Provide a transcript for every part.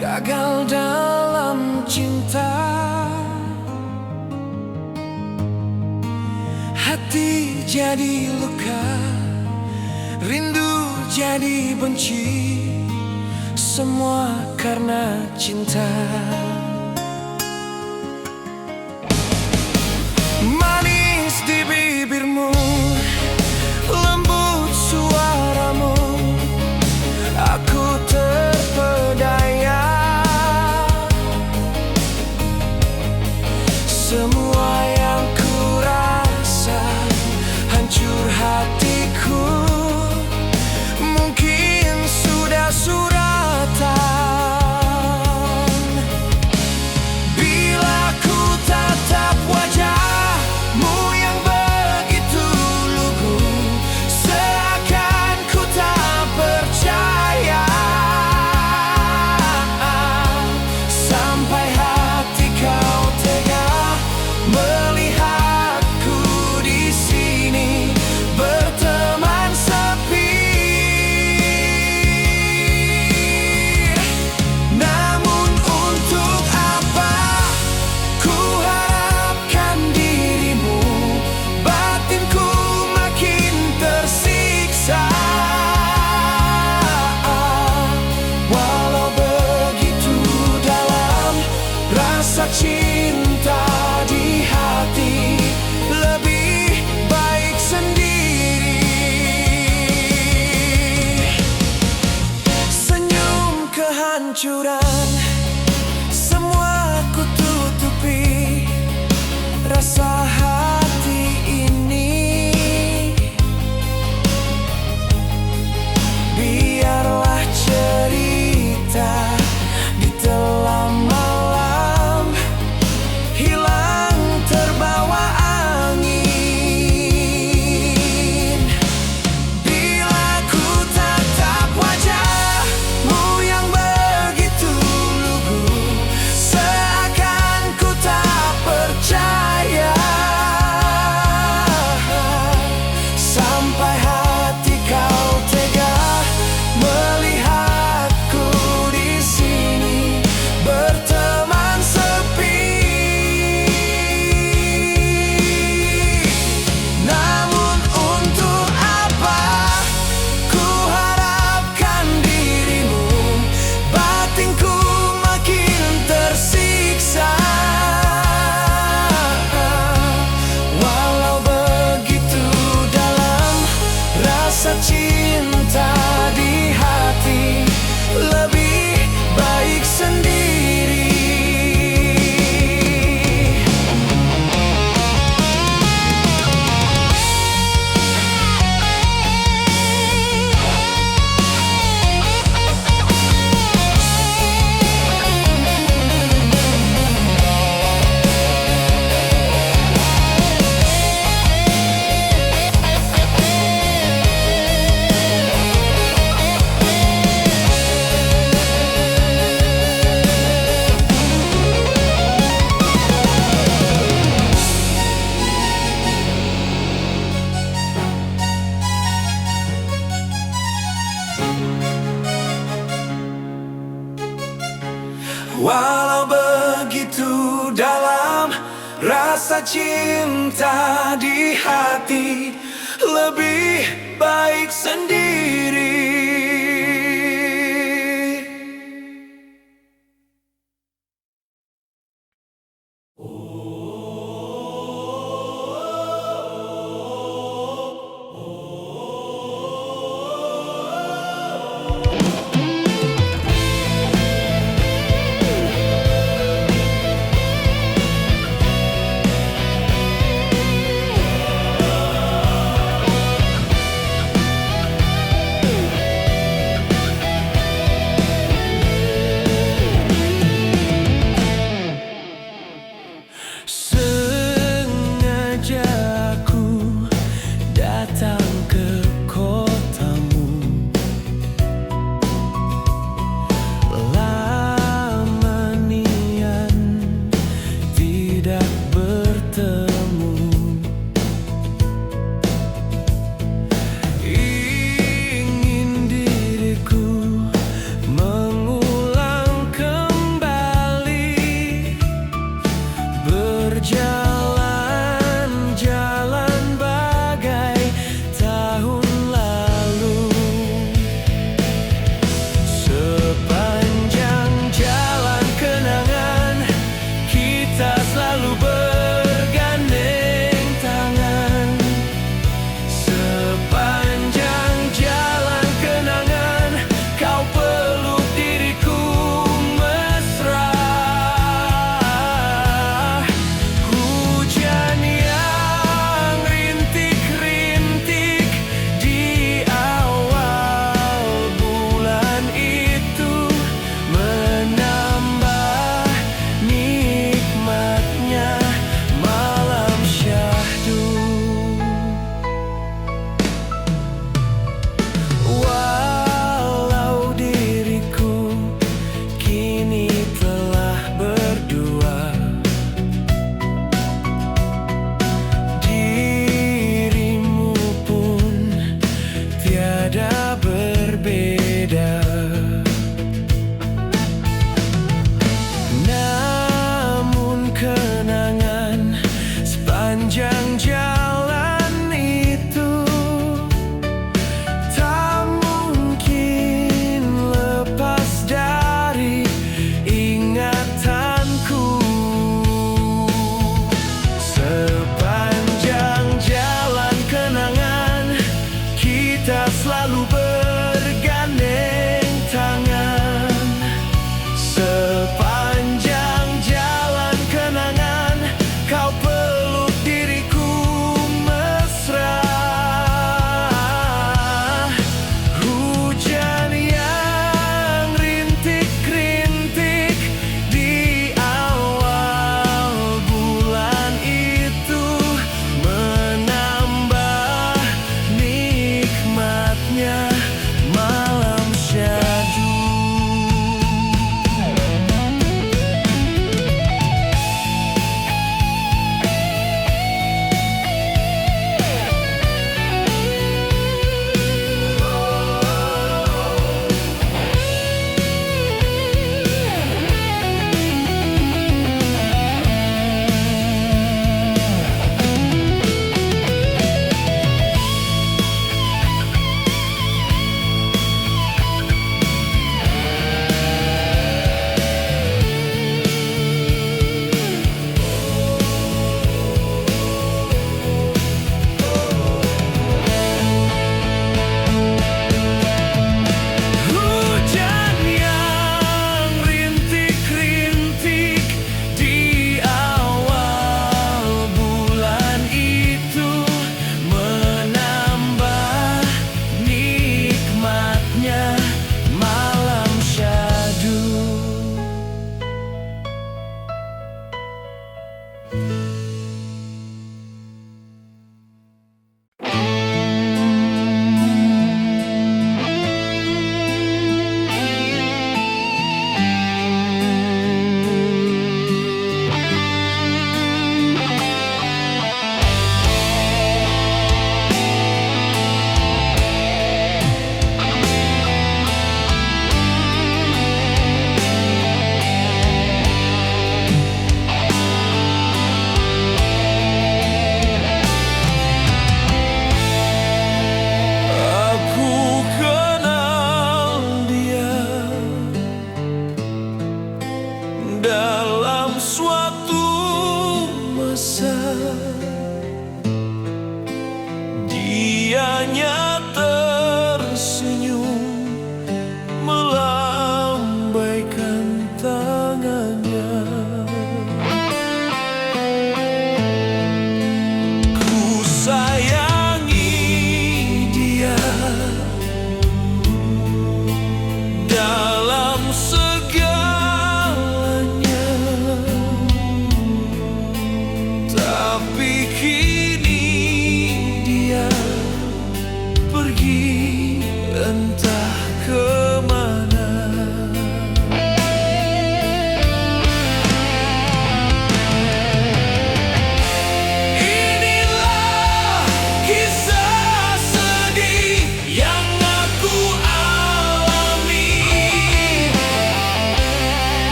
Gagal dalam cinta, hati jadi luka, rindu jadi benci, semua karena cinta. Manis di bibirmu, lembut suaramu, aku terpedaya. Semua yang ku rasa, hancur hatiku, mungkin sudah suratan. Bila ku tatap wajahmu yang begitu lugu, seakan ku tak percaya. Sampai hati kau tega melihatku di sini berteman sepi. Namun untuk apa ku harapkan dirimu, batinku makin tersiksa. Walau begitu dalam rasa cinta di hati, lebih baik sendiri. Senyum kehancuran, semua ku tutupi. Rasa hati ini biarlah cerita ditelan malam, hilang terbawa angin. Bila ku tatap wajahmu yang begitu lugu, seakan ku tak percaya. Sampai hati kau tega melihatku di sini berteman sepi. Namun untuk apa ku harapkan dirimu, batinku makin tersiksa. Walau begitu dalam rasa cinta di hati, lebih baik sendiri. Walau begitu dalam rasa cinta di hati, lebih baik sendiri.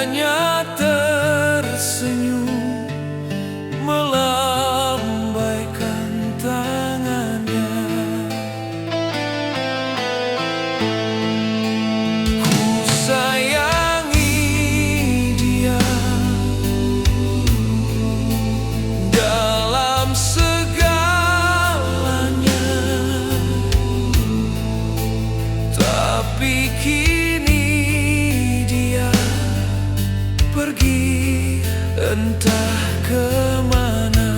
hanya tersenyum melambaikan tangannya. Ku sayangi dia dalam segalanya, tapi kini dia pergi entah kemana.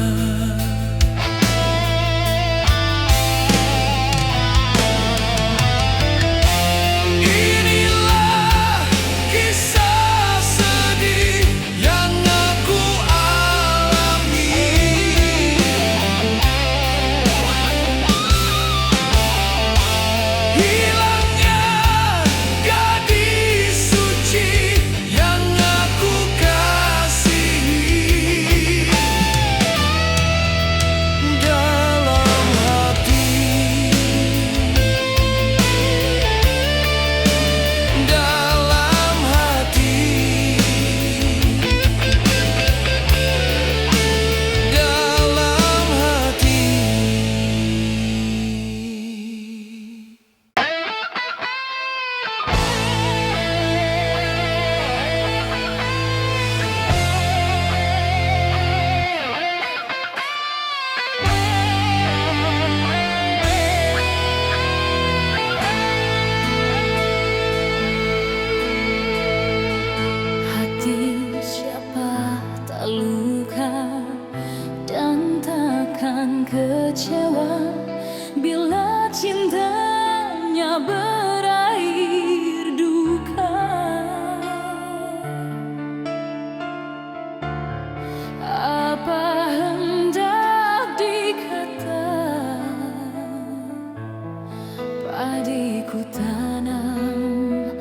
Inilah kisah sedih yang aku alami. Hilangnya gadis suci yang aku kasihi. Dalam hati, dalam hati, dalam hati. Hati siapa tak luka dan takkan kecewa bila cintanya berakhir duka. Apa hendak dikata, padiku tanam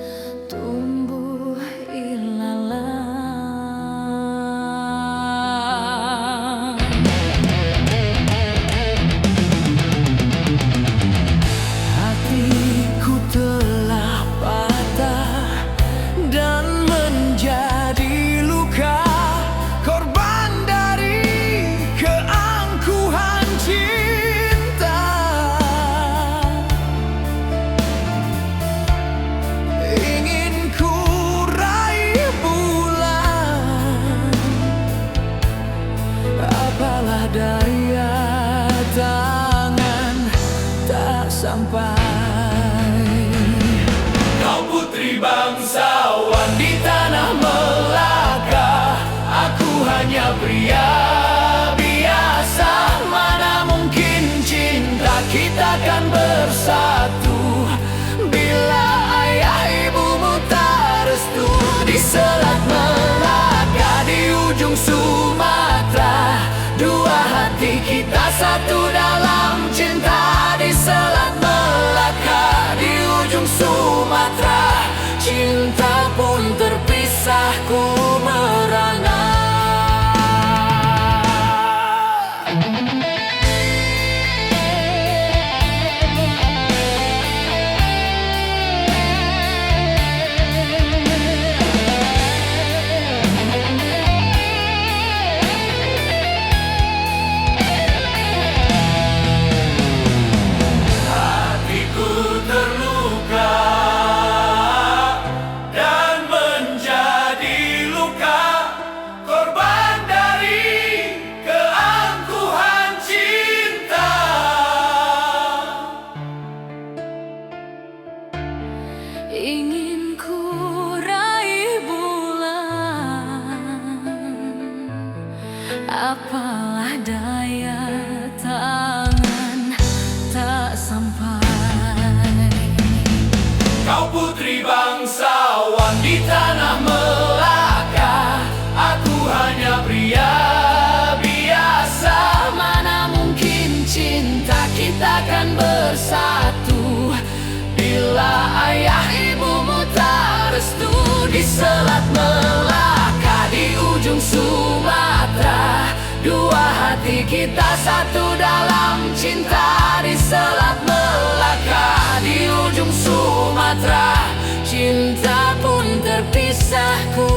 tumbuh ilalang. Hatiku telah patah dan menjadi luka, korban dari keangkuhan cinta. Ingin ku raih bulan, apalah daya tangan tak sampai. Kau putri bangsawan di tanah Melaka, aku hanya pria biasa. Mana mungkin cinta kita kan bersatu bila ayah ibumu tak restu. Di Selat Melaka, di ujung Sumatera, dua hati kita satu dalam cinta. Di Selat Melaka, di ujung Sumatera, cinta pun terpisah, ku merana. Hatiku terluka dan menjadi luka, korban dari keangkuhan cinta. Ingin ku raih bulan, apalah daya tangan tak sampai. Kau putri bangsawan di tanah Melaka, aku hanya pria biasa. Mana mungkin cinta kita kan bersatu bila ayah ibumu tak restu. Di Selat Melaka, di ujung Sumatera, dua hati kita satu dalam cinta. Di Selat Melaka, di ujung Sumatera, cinta pun terpisah, ku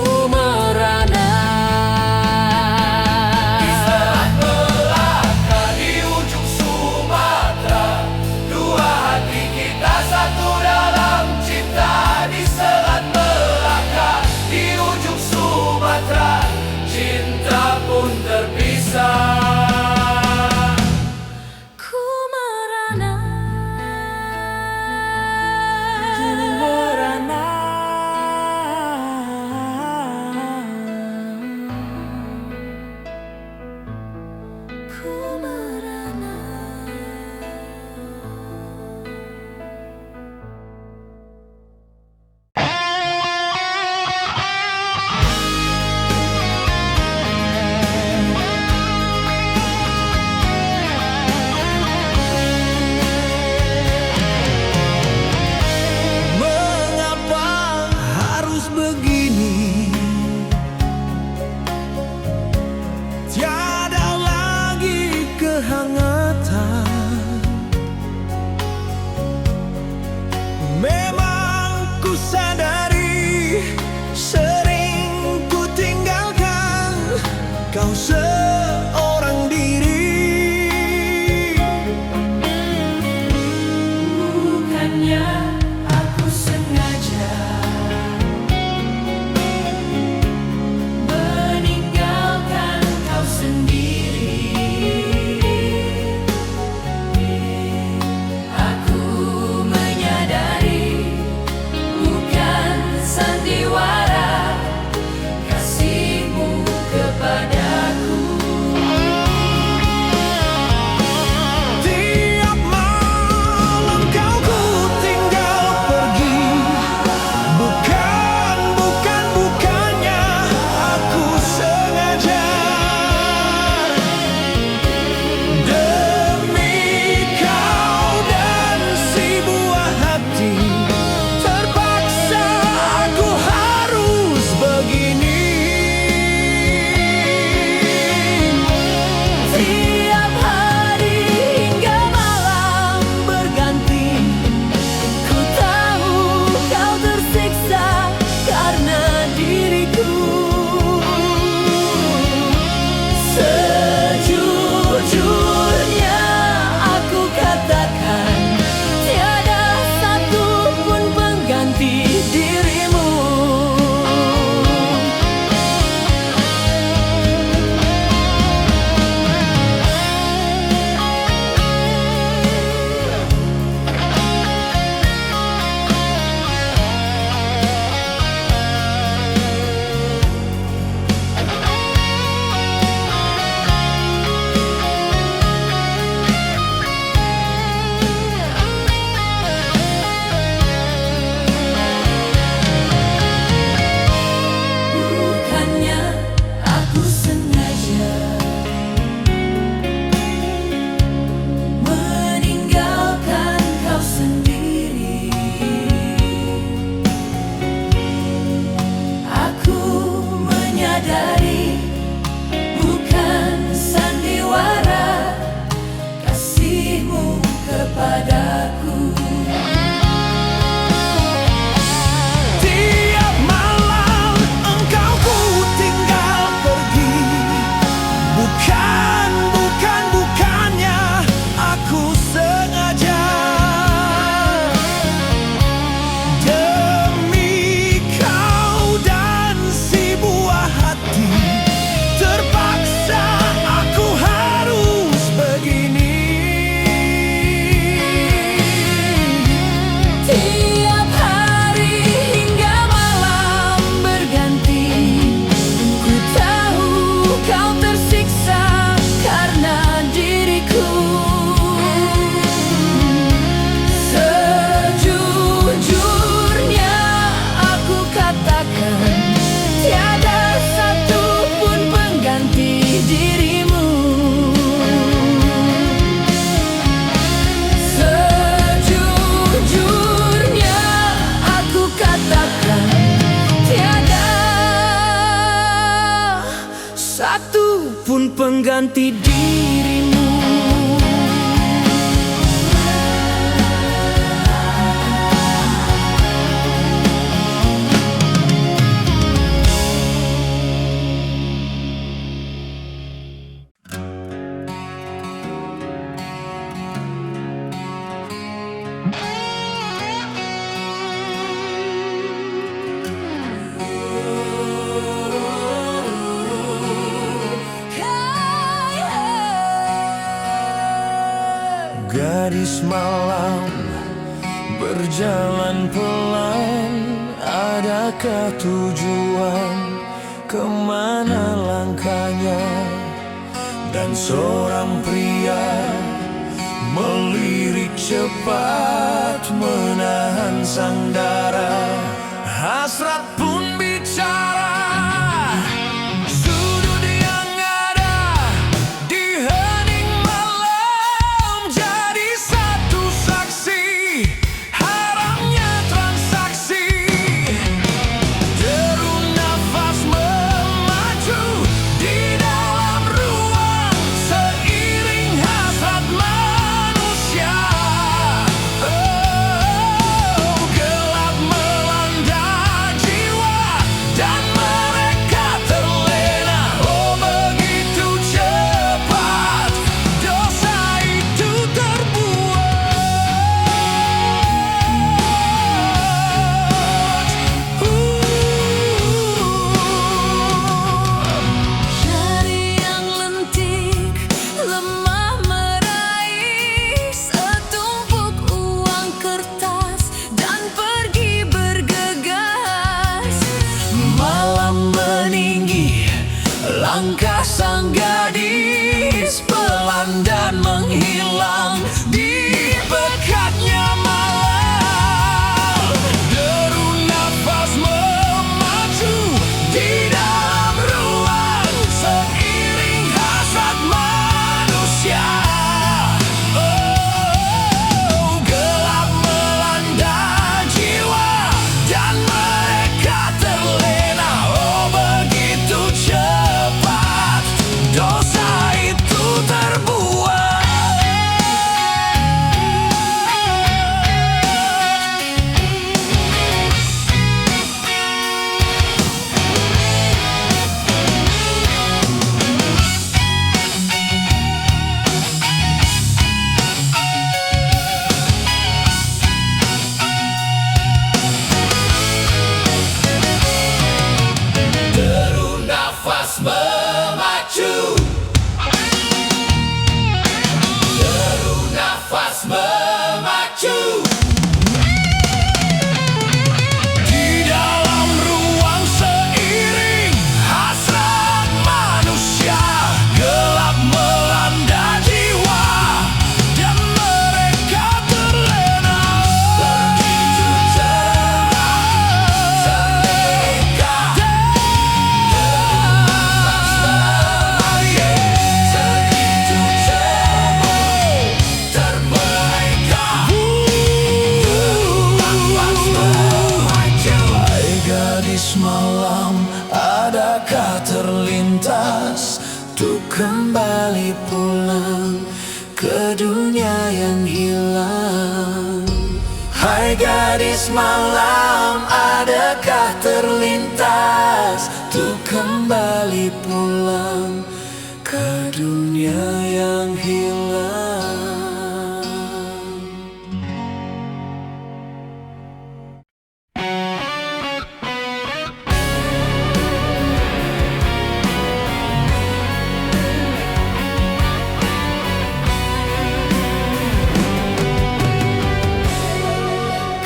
pun pengganti dirimu. Gadis malam berjalan pelan, adakah tujuan, kemana langkahnya? Dan seorang pria melirik cepat, menahan sang darah, hasrat pun bicara. Langkah sang gadis pelan dan menghilang di pekatnya malam. Deru nafas memacu di dalam ruang, seiring hasrat manusia. Oh, gelap melanda jiwa dan mereka terlena. Oh, begitu cepat dosa itu terbuat. Deru nafas memacu, deru nafas memacu di dalam ruang, seiring hasrat manusia. Gelap melanda jiwa dan mereka terlena. Begitu cerah terleka, segitu cepat terbeka. Nafas memacu. Hai gadis malam, adakah terlintas untuk kembali pulang ke dunia yang hilang? Hai gadis malam, adakah terlintas untuk kembali pulang ke dunia yang hilang?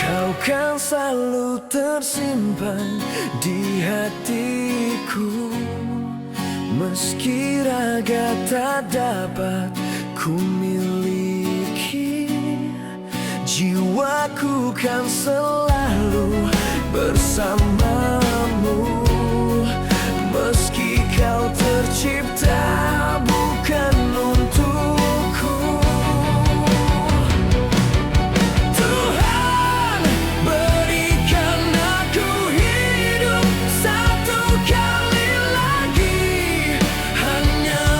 Kau kan selalu tersimpan di hatiku, meski raga tak dapat ku miliki. Jiwaku kan selalu bersamamu, meski kau tercipta bukan untukku. Tuhan berikan aku hidup satu kali lagi, hanya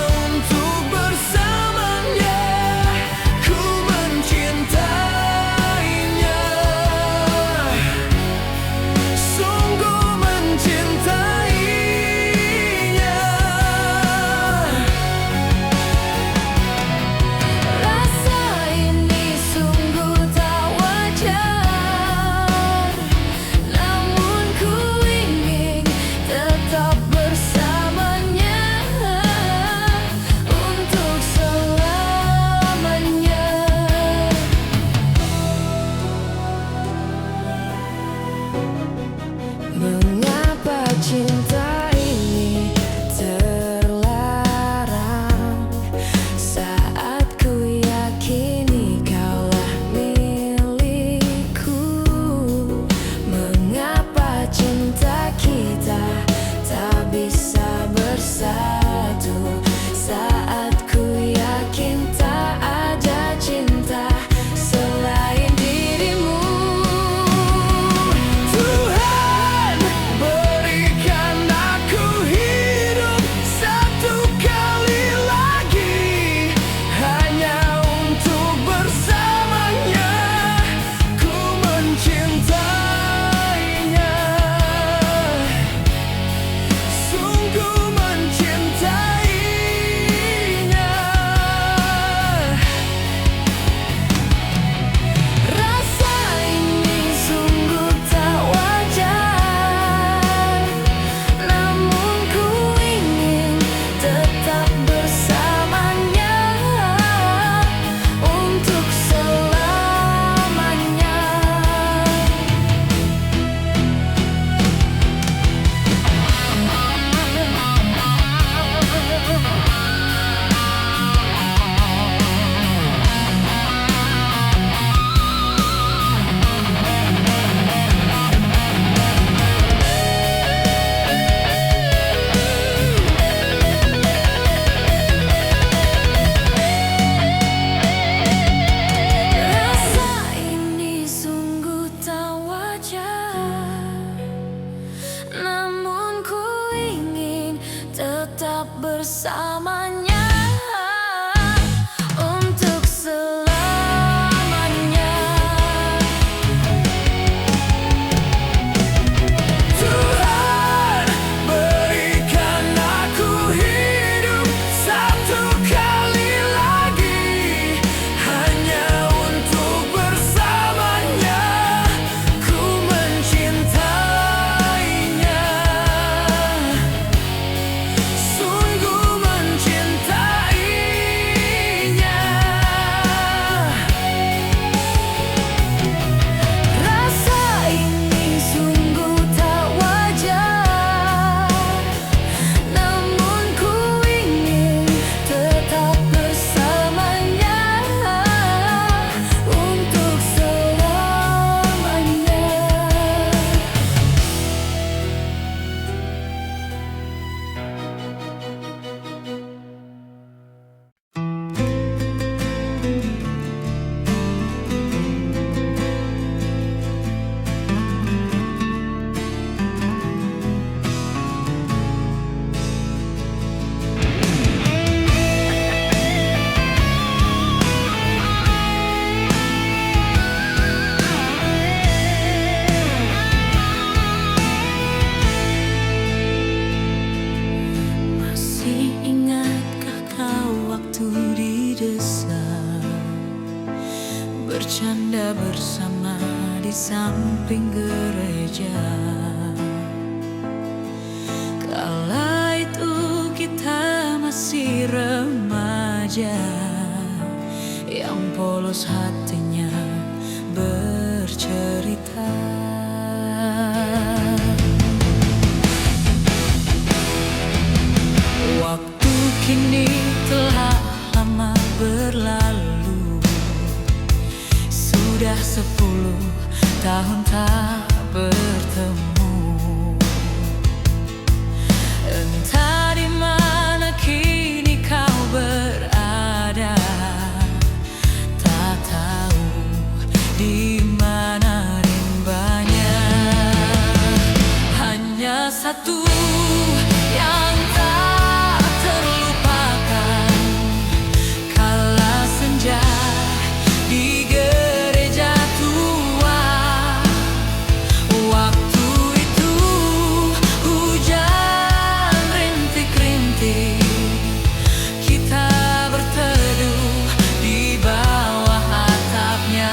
cinta ini terlarang saat ku yakini kaulah milikku. Mengapa cinta kita tak bisa bersatu saat ku yakin tak ada cinta selain dirimu. Tuhan, berikan aku hidup satu kali lagi, hanya untuk bersamanya. Ku mencintainya, sungguh mencintainya. Rasa ini sungguh tak wajar, namun ku ingin tetap bersamanya untuk selamanya. Rasa ini sungguh tak wajar, namun ku ingin tetap bersamanya untuk selamanya. Tuhan, berikan aku hidup satu kali lagi, hanya untuk bersamanya. Ku mencintainya, sungguh mencintainya. Rasa ini sungguh tak wajar, namun ku ingin tetap bersamanya untuk selamanya. Masih ingatkah kau waktu di desa, bercanda bersama di samping gereja? Kala itu kita masih remaja, yang polos hatinya bercerita. Waktu kini telah lama berlalu, sudah 10 tahun tak bertemu. Entah di mana kini kau berada, tak tahu di mana rimbanya. Hanya satu yang tak terlupakan, kala senja di gereja tua. Waktu itu hujan rintik-rintik, kita berteduh di bawah atapnya.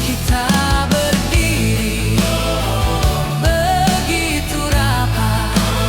Kita berdiri begitu rapat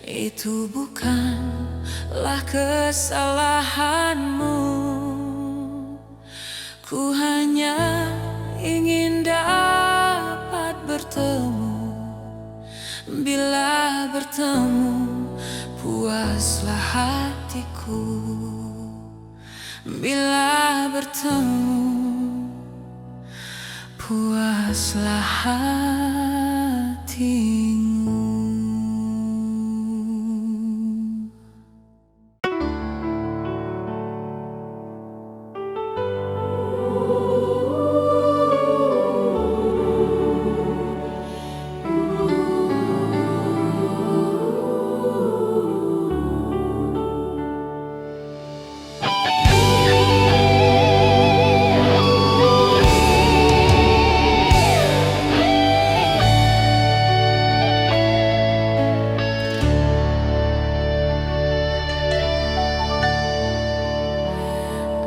itu bukanlah kesalahanmu. Ku hanya ingin dapat bertemu. Bila bertemu, puaslah hatiku. Bila bertemu, puaslah hatimu.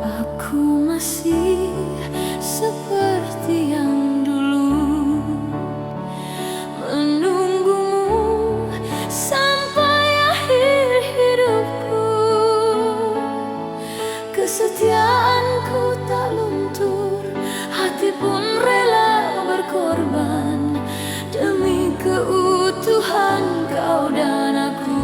Aku masih seperti yang dulu, menunggumu sampai akhir hidupku. Kesetiaanku tak luntur, hati pun rela berkorban demi keutuhan kau dan aku.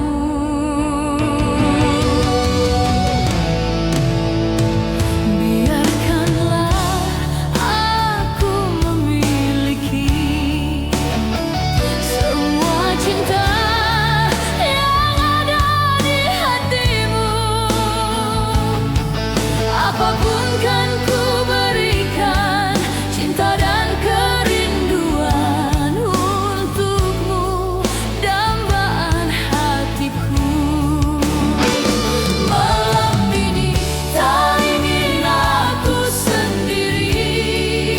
Apapun kan ku berikan, cinta dan kerinduan untukmu, dambaan hatiku. Malam ini tak ingin aku sendiri,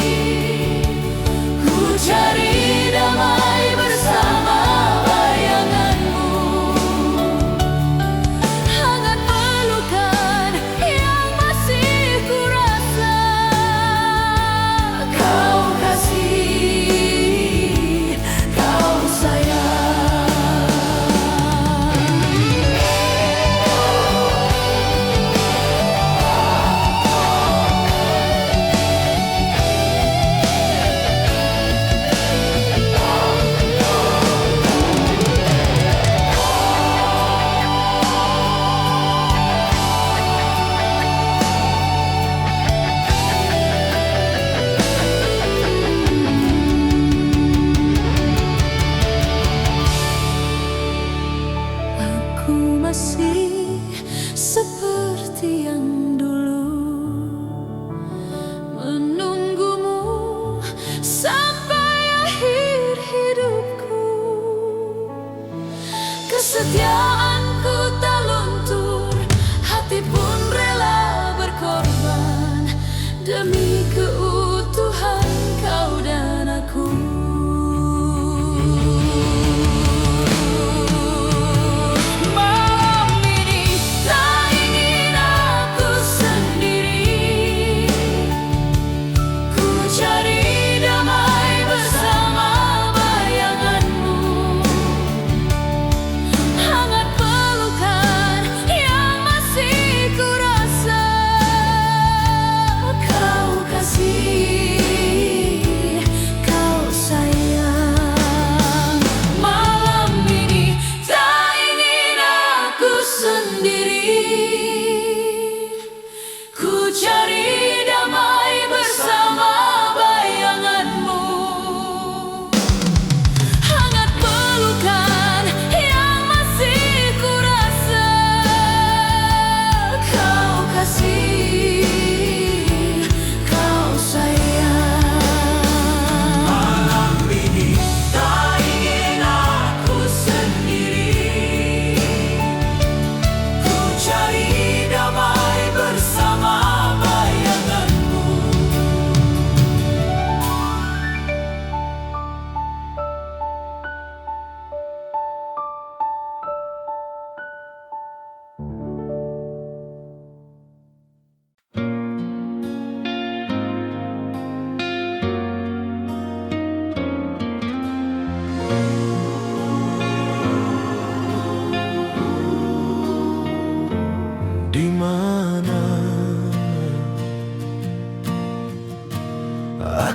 ku cari damai bersama bayanganmu. Hangat pelukan yang masih ku rasa, kau kasih, kau sayang. Aku masih seperti yang dulu, menunggumu sampai akhir hidupku. Kesetiaanku tak luntur, hati pun rela berkorban demi keutuhan kau dan aku. Malam ini tak ingin aku sendiri, ku cari damai bersama bayanganmu. Hangat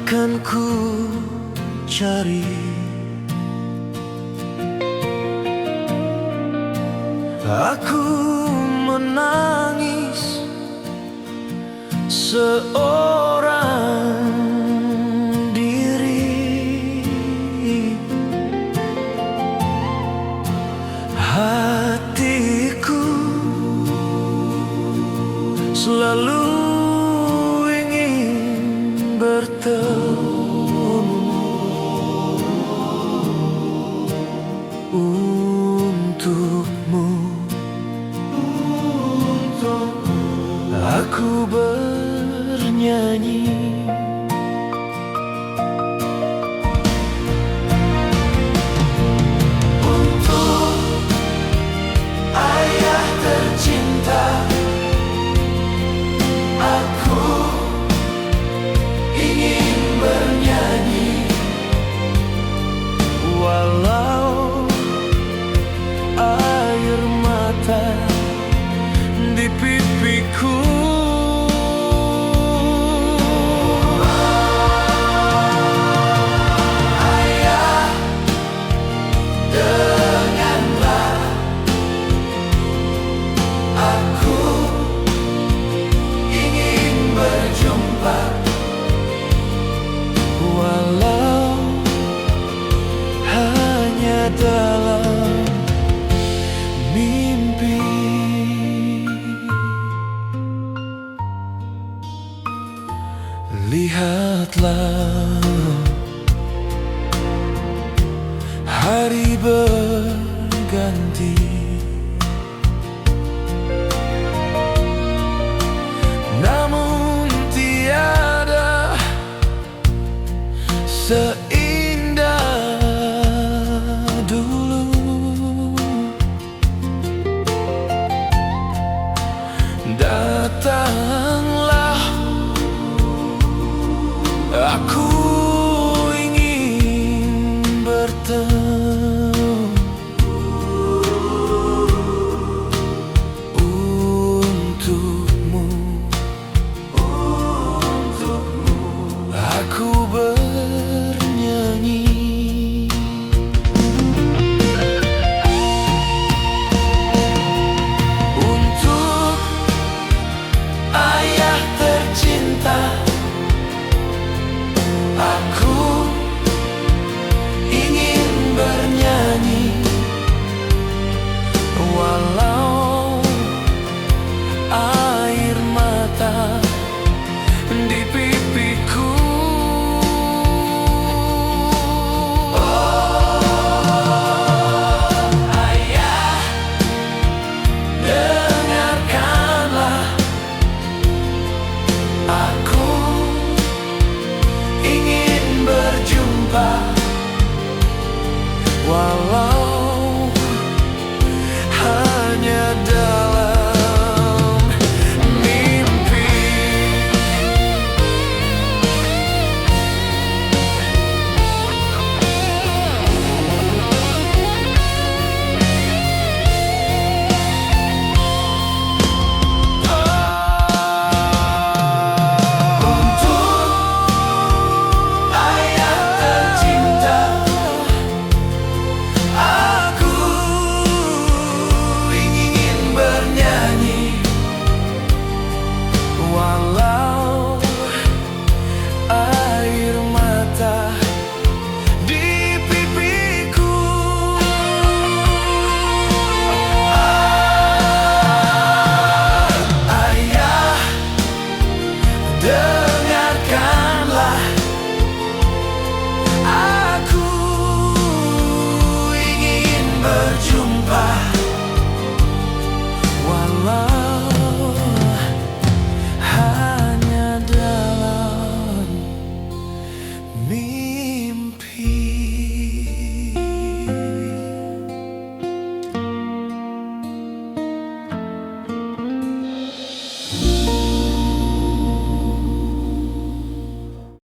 akan ku cari. Aku menangis seorang diri. Hatiku selalu ingin bertemu untukmu. Aku bernyanyi